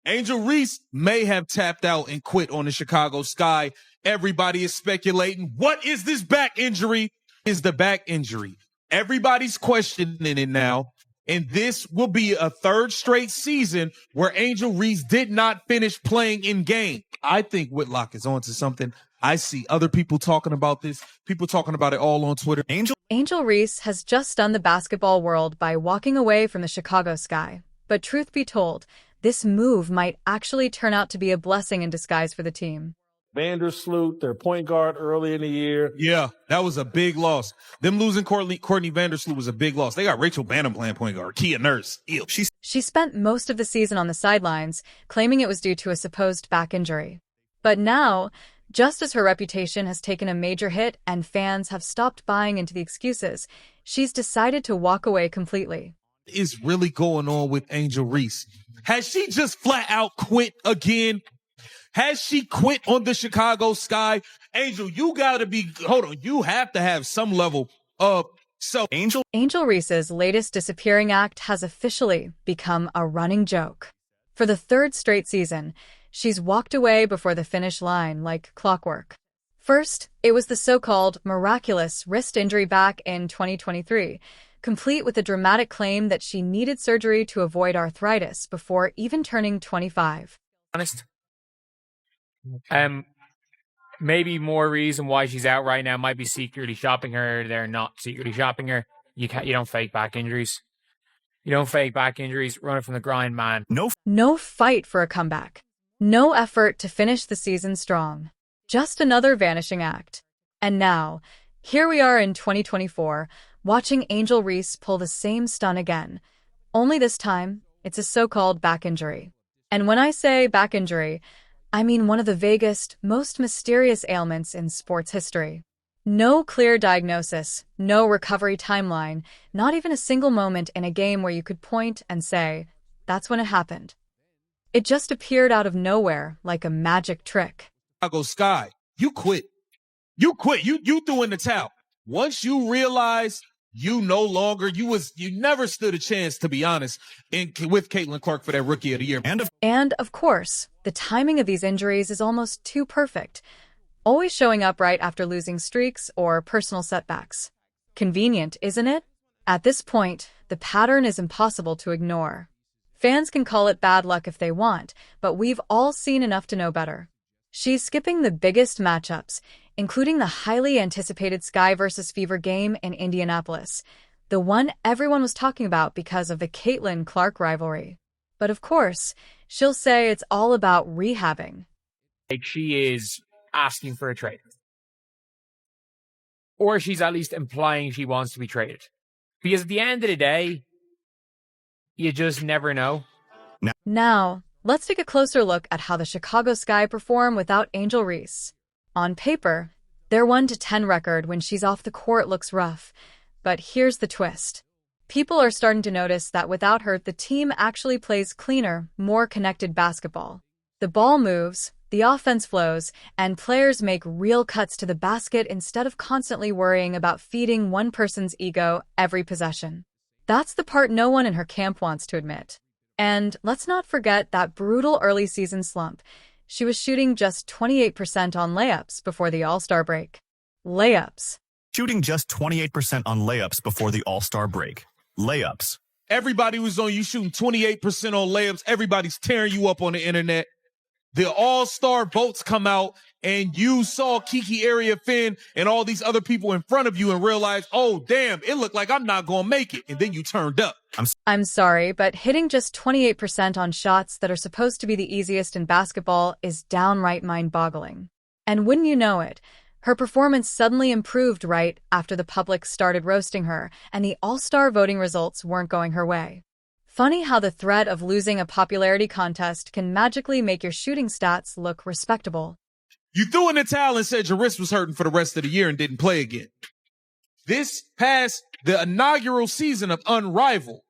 Angel Reese may have tapped out and quit on the Chicago Sky. Everybody is speculating, what is this back injury? Is the back injury? Everybody's questioning it now. And this will be a third straight season where Angel Reese did not finish playing in game. I think Whitlock is onto something. I see other people talking about this. People talking about it all on Twitter. Angel Reese has just stunned the basketball world by walking away from the Chicago Sky. But truth be told, this move might actually turn out to be a blessing in disguise for the team. Vandersloot, their point guard early in the year. Yeah, that was a big loss. Them losing Courtney Vandersloot was a big loss. They got Rachel Banham playing point guard, Kia Nurse. Ew. She spent most of the season on the sidelines, claiming it was due to a supposed back injury. But now, just as her reputation has taken a major hit and fans have stopped buying into the excuses, she's decided to walk away completely. What is really going on with Angel Reese? Has she just flat out quit again? Has she quit on the Chicago Sky? Angel, you gotta be, hold on, you have to have some level of Angel Reese's latest disappearing act has officially become a running joke. For the third straight season, she's walked away before the finish line like clockwork. First, it was the so-called miraculous wrist injury back in 2023, complete with a dramatic claim that she needed surgery to avoid arthritis before even turning 25. Honest. Maybe more reason why she's out right now might be secretly shopping her. They're not secretly shopping her. You don't fake back injuries. You don't fake back injuries. Run it from the grind, man. No fight for a comeback. No effort to finish the season strong. Just another vanishing act. And now, here we are in 2024, watching Angel Reese pull the same stunt again. Only this time, it's a so-called back injury. And when I say back injury, I mean one of the vaguest, most mysterious ailments in sports history. No clear diagnosis, no recovery timeline, not even a single moment in a game where you could point and say, that's when it happened. It just appeared out of nowhere like a magic trick. Chicago Sky, you quit. You quit. You threw in the towel. Once you realize you no longer, you never stood a chance, to be honest, with Caitlin Clark for that Rookie of the Year. And of course, the timing of these injuries is almost too perfect, always showing up right after losing streaks or personal setbacks. Convenient, isn't it? At this point, the pattern is impossible to ignore. Fans can call it bad luck if they want, but we've all seen enough to know better. She's skipping the biggest matchups, including the highly anticipated Sky vs. Fever game in Indianapolis, the one everyone was talking about because of the Caitlin Clark rivalry. But of course, she'll say it's all about rehabbing. Like she is asking for a trade. Or she's at least implying she wants to be traded. Because at the end of the day, you just never know. Now, let's take a closer look at how the Chicago Sky perform without Angel Reese. On paper, their 1-10 record when she's off the court looks rough. But here's the twist. People are starting to notice that without her, the team actually plays cleaner, more connected basketball. The ball moves, the offense flows, and players make real cuts to the basket instead of constantly worrying about feeding one person's ego every possession. That's the part no one in her camp wants to admit. And let's not forget that brutal early season slump. She was shooting just 28% on layups before the All-Star break. Layups. Shooting just 28% on layups before the All-Star break. Layups. Everybody was on you shooting 28% on layups. Everybody's tearing you up on the internet. The All-Star votes come out, and you saw Kiki Area Finn and all these other people in front of you and realized, oh, damn, it looked like I'm not going to make it. And then you turned up. I'm sorry, but hitting just 28% on shots that are supposed to be the easiest in basketball is downright mind-boggling. And wouldn't you know it, her performance suddenly improved right after the public started roasting her and the All-Star voting results weren't going her way. Funny how the threat of losing a popularity contest can magically make your shooting stats look respectable. You threw in the towel and said your wrist was hurting for the rest of the year and didn't play again. This past the inaugural season of Unrivaled,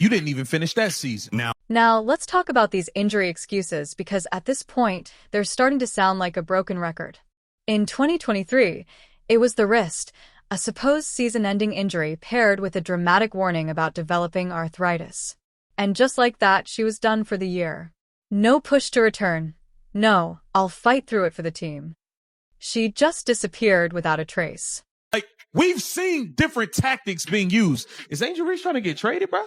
you didn't even finish that season. Now, let's talk about these injury excuses because at this point, they're starting to sound like a broken record. In 2023, it was the wrist, a supposed season-ending injury paired with a dramatic warning about developing arthritis. And just like that, she was done for the year. No push to return. No, I'll fight through it for the team. She just disappeared without a trace. Like, we've seen different tactics being used. Is Angel Reese trying to get traded, bro?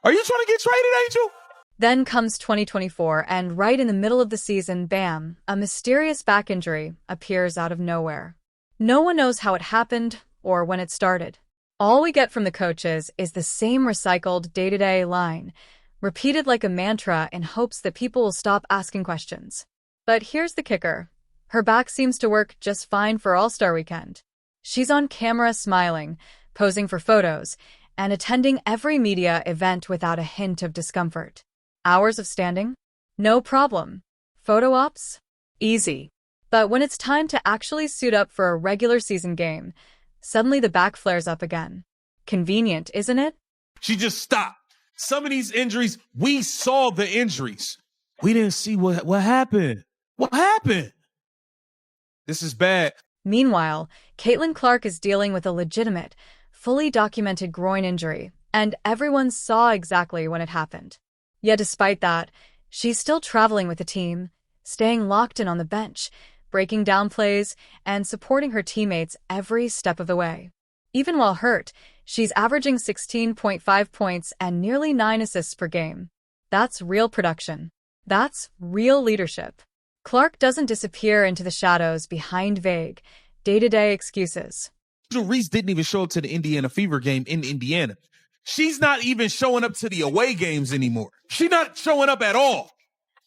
Are you trying to get traded, Angel? Then comes 2024, and right in the middle of the season, bam, a mysterious back injury appears out of nowhere. No one knows how it happened or when it started. All we get from the coaches is the same recycled day-to-day line, repeated like a mantra in hopes that people will stop asking questions. But here's the kicker. Her back seems to work just fine for All-Star Weekend. She's on camera smiling, posing for photos, and attending every media event without a hint of discomfort. Hours of standing? No problem. Photo ops? Easy. But when it's time to actually suit up for a regular season game, suddenly the back flares up again. Convenient, isn't it? She just stopped. Some of these injuries, we saw the injuries. We didn't see what happened. What happened? This is bad. Meanwhile, Caitlin Clark is dealing with a legitimate, fully documented groin injury, and everyone saw exactly when it happened. Yet despite that, she's still traveling with the team, staying locked in on the bench, breaking down plays, and supporting her teammates every step of the way. Even while hurt, she's averaging 16.5 points and nearly 9 assists per game. That's real production. That's real leadership. Clark doesn't disappear into the shadows behind vague, day-to-day excuses. Reese didn't even show up to the Indiana Fever game in Indiana. She's not even showing up to the away games anymore. She's not showing up at all.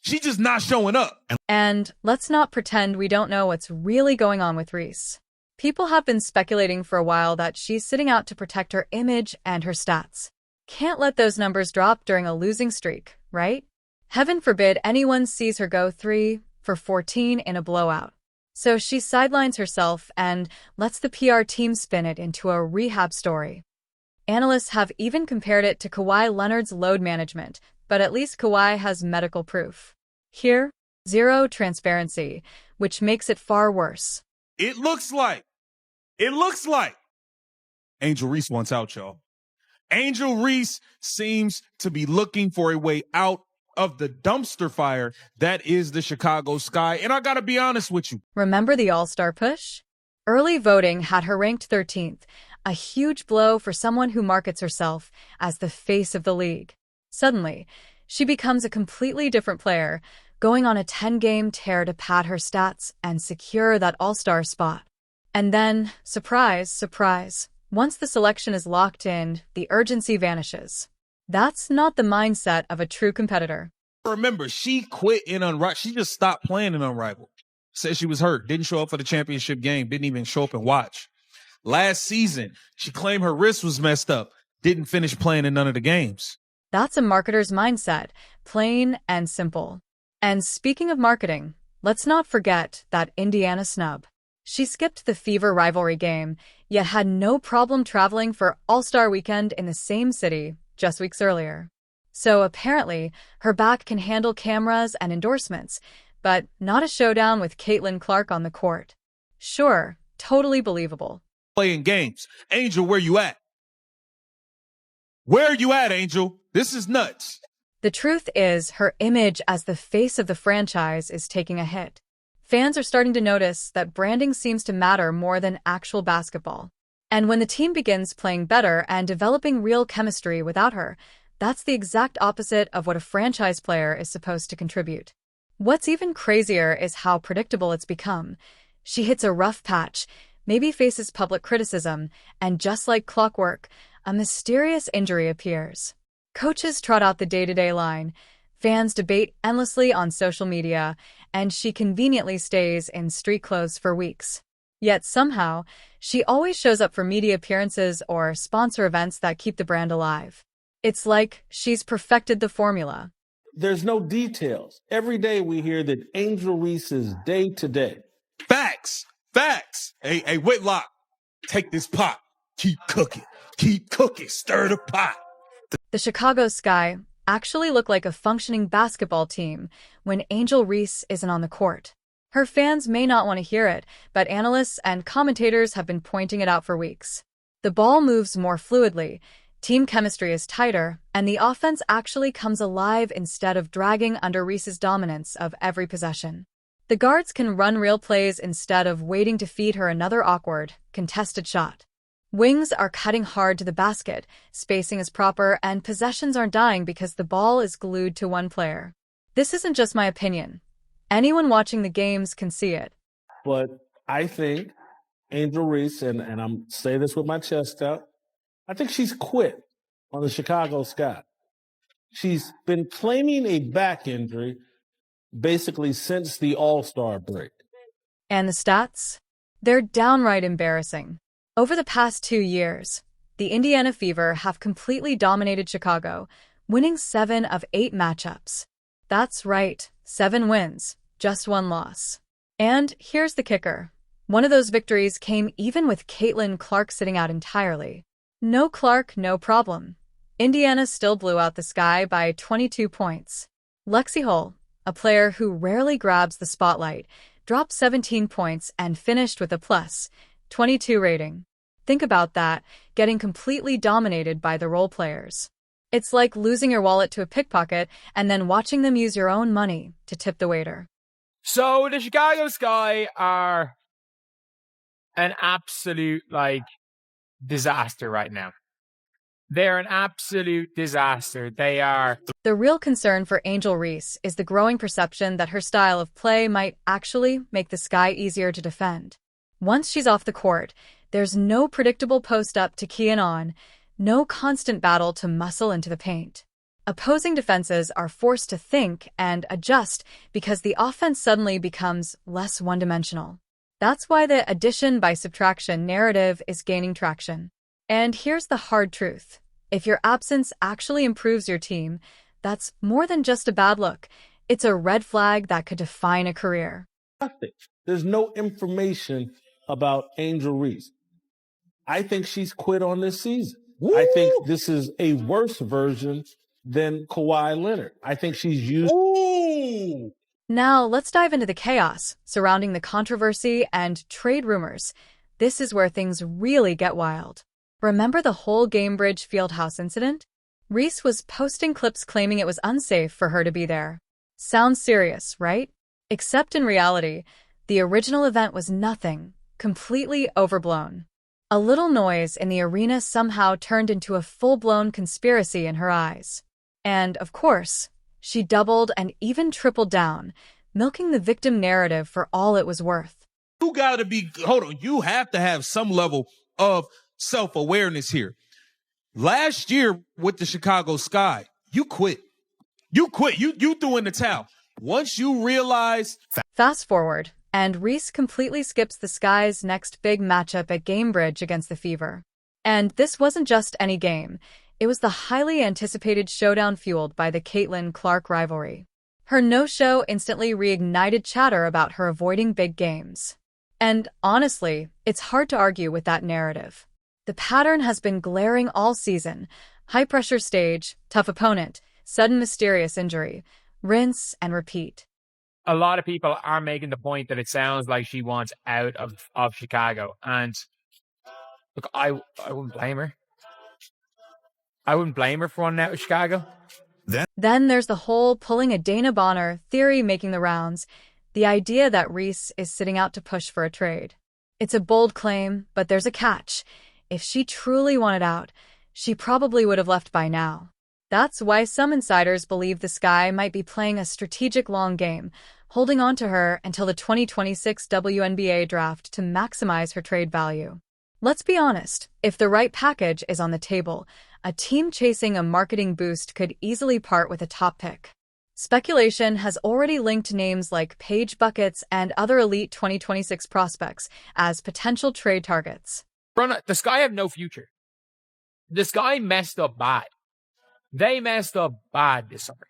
She's just not showing up. And let's not pretend we don't know what's really going on with Reese. People have been speculating for a while that she's sitting out to protect her image and her stats. Can't let those numbers drop during a losing streak, right? Heaven forbid anyone sees her go 3 for 14 in a blowout. So she sidelines herself and lets the PR team spin it into a rehab story. Analysts have even compared it to Kawhi Leonard's load management, but at least Kawhi has medical proof. Here, zero transparency, which makes it far worse. It looks like Angel Reese wants out, y'all. Angel Reese seems to be looking for a way out of the dumpster fire that is the Chicago Sky. And I gotta be honest with you. Remember the All-Star push? Early voting had her ranked 13th, a huge blow for someone who markets herself as the face of the league. Suddenly, she becomes a completely different player, going on a 10-game tear to pad her stats and secure that All-Star spot. And then, surprise, surprise, once the selection is locked in, the urgency vanishes. That's not the mindset of a true competitor. Remember, she quit in Unrivaled. She just stopped playing in Unrivaled. Said she was hurt, didn't show up for the championship game, didn't even show up and watch. Last season, she claimed her wrist was messed up, didn't finish playing in none of the games. That's a marketer's mindset, plain and simple. And speaking of marketing, let's not forget that Indiana snub. She skipped the Fever rivalry game, yet had no problem traveling for All-Star Weekend in the same city just weeks earlier. So apparently, her back can handle cameras and endorsements, but not a showdown with Caitlin Clark on the court. Sure, totally believable. Playing games. Angel, where you at? Where you at, Angel? This is nuts. The truth is, her image as the face of the franchise is taking a hit. Fans are starting to notice that branding seems to matter more than actual basketball. And when the team begins playing better and developing real chemistry without her, that's the exact opposite of what a franchise player is supposed to contribute. What's even crazier is how predictable it's become. She hits a rough patch, maybe faces public criticism, and just like clockwork, a mysterious injury appears. Coaches trot out the day-to-day line, fans debate endlessly on social media, and she conveniently stays in street clothes for weeks. Yet somehow, she always shows up for media appearances or sponsor events that keep the brand alive. It's like she's perfected the formula. There's no details. Every day we hear that Angel Reese is day to day. Facts. Hey, Whitlock, take this pot. Keep cooking, stir the pot. The Chicago Sky actually look like a functioning basketball team when Angel Reese isn't on the court. Her fans may not want to hear it, but analysts and commentators have been pointing it out for weeks. The ball moves more fluidly, Team chemistry is tighter, and the offense actually comes alive instead of dragging under Reese's dominance of every possession. The guards can run real plays instead of waiting to feed her another awkward, contested shot. Wings are cutting hard to the basket, spacing is proper, and possessions aren't dying because the ball is glued to one player. This isn't just my opinion. Anyone watching the games can see it. But I think Angel Reese, and I'm saying this with my chest out, I think she's quit on the Chicago Sky. She's been claiming a back injury basically since the All-Star break. And the stats? They're downright embarrassing. Over the past 2 years, the Indiana Fever have completely dominated Chicago, winning 7 of 8 matchups. That's right, 7 wins, just 1 loss. And here's the kicker. One of those victories came even with Caitlin Clark sitting out entirely. No Clark, no problem. Indiana still blew out the Sky by 22 points. Lexi Hull, a player who rarely grabs the spotlight, dropped 17 points and finished with a plus 22 rating. Think about that, getting completely dominated by the role players. It's like losing your wallet to a pickpocket and then watching them use your own money to tip the waiter. So the Chicago Sky are an absolute, disaster right now. They're an absolute disaster. They are. The real concern for Angel Reese is the growing perception that her style of play might actually make the Sky easier to defend. Once she's off the court, there's no predictable post-up to key in on, no constant battle to muscle into the paint. Opposing defenses are forced to think and adjust because the offense suddenly becomes less one-dimensional. That's why the addition by subtraction narrative is gaining traction. And here's the hard truth. If your absence actually improves your team, that's more than just a bad look. It's a red flag that could define a career. There's no information about Angel Reese. I think she's quit on this season. Woo! I think this is a worse version than Kawhi Leonard. I think she's used. Ooh! Now, let's dive into the chaos surrounding the controversy and trade rumors. This is where things really get wild. Remember the whole Gamebridge Fieldhouse incident? Reese was posting clips claiming it was unsafe for her to be there. Sounds serious, right? Except in reality, the original event was nothing, completely overblown. A little noise in the arena somehow turned into a full-blown conspiracy in her eyes. And, of course, she doubled and even tripled down, milking the victim narrative for all it was worth. You have to have some level of self-awareness here. Last year with the Chicago Sky, you quit. You threw in the towel. Once you realize... Fast forward, and Reese completely skips the Sky's next big matchup at Gamebridge against the Fever. And this wasn't just any game. It was the highly anticipated showdown fueled by the Caitlin Clark rivalry. Her no-show instantly reignited chatter about her avoiding big games. And honestly, it's hard to argue with that narrative. The pattern has been glaring all season. High-pressure stage, tough opponent, sudden mysterious injury, rinse and repeat. A lot of people are making the point that it sounds like she wants out of Chicago. And look, I wouldn't blame her. I wouldn't blame her for wanting out of Chicago. Then there's the whole pulling a Dana Bonner theory making the rounds, the idea that Reese is sitting out to push for a trade. It's a bold claim, but there's a catch. If she truly wanted out, she probably would have left by now. That's why some insiders believe the Sky might be playing a strategic long game, holding on to her until the 2026 WNBA draft to maximize her trade value. Let's be honest, if the right package is on the table, a team chasing a marketing boost could easily part with a top pick. Speculation has already linked names like Paige Buckets and other elite 2026 prospects as potential trade targets. The Sky have no future. The Sky messed up bad. They messed up bad this summer.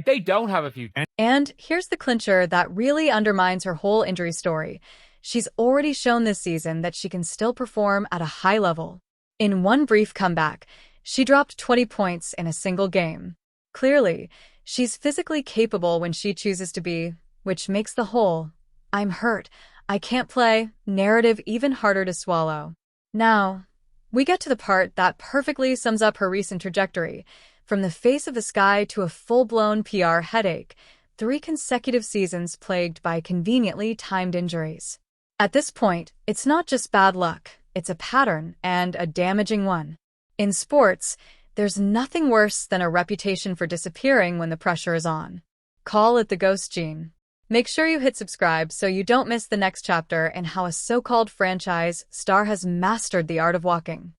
They don't have a future. And here's the clincher that really undermines her whole injury story. She's already shown this season that she can still perform at a high level. In one brief comeback, she dropped 20 points in a single game. Clearly, she's physically capable when she chooses to be, which makes the whole "I'm hurt, I can't play" narrative even harder to swallow. Now, We get to the part that perfectly sums up her recent trajectory. From the face of the sky to a full-blown PR headache, 3 consecutive seasons plagued by conveniently timed injuries. At this point, it's not just bad luck, it's a pattern, and a damaging one. In sports, there's nothing worse than a reputation for disappearing when the pressure is on. Call it the ghost gene. Make sure you hit subscribe so you don't miss the next chapter in how a so-called franchise star has mastered the art of walking.